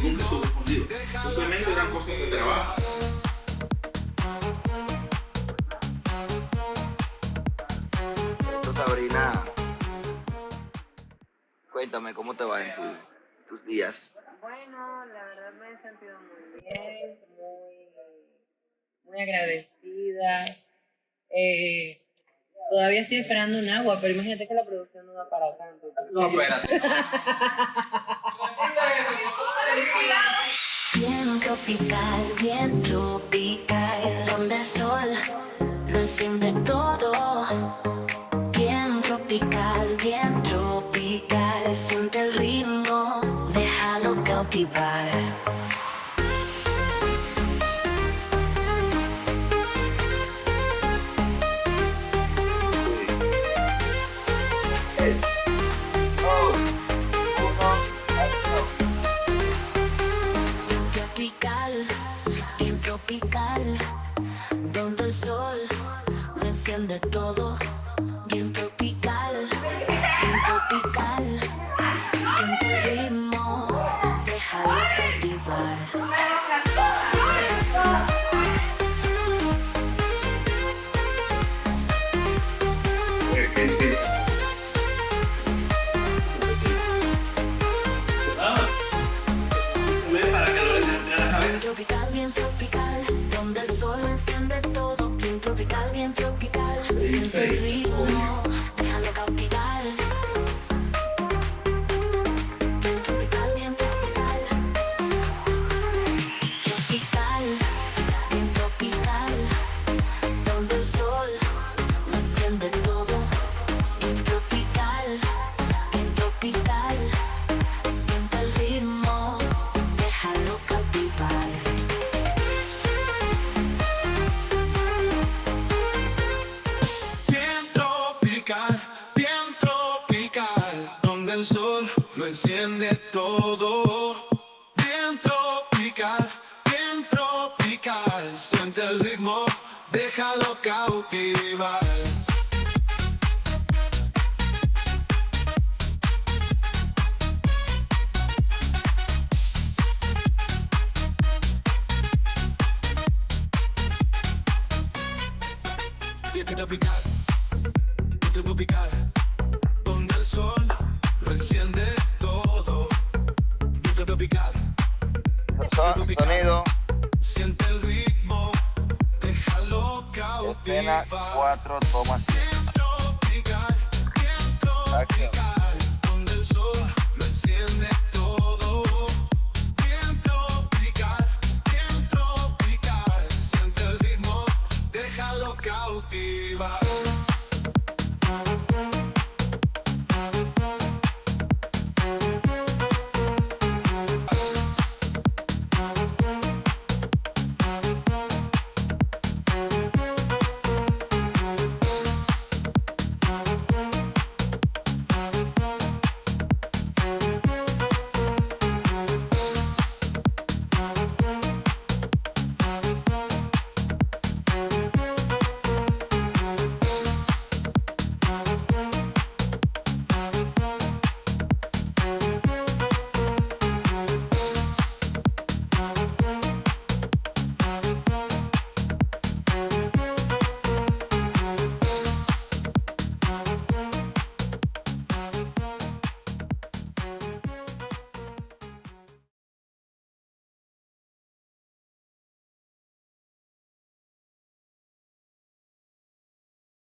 Nunca estuve contigo. Simplemente eran cosas de trabajo. Sabrina, cuéntame cómo te va en tus días. Bueno, la verdad me he sentido muy bien, muy agradecida. Todavía estoy esperando un agua, pero imagínate que la producción no da para tanto. No, espérate. Bien tropical, donde el sol lo enciende todo. Bien tropical, siente el ritmo, déjalo cautivar. Bien tropical, donde el sol lo enciende todo. Bien tropical, siente el ritmo, déjalo cautivar. ¿Qué hiciste? Bien tropical, donde el sol lo enciende todo. Bien tropical, siente el ritmo, déjalo cautivar. Bien tropical, bien tropical, donde el sol lo enciende todo. Bien tropical, siente el ritmo, déjalo cautivar. Bien tropical, donde el sol lo enciende todo. Bien tropical, siente el ritmo, déjalo cautivar. Bien tropical, donde el sol lo enciende todo. Bien tropical, Sonido, siente el ritmo, déjalo escena cautivar. 4, toma 7. Tropical, donde el sol lo enciende todo. Bien tropical, siente el ritmo, déjalo cautivar.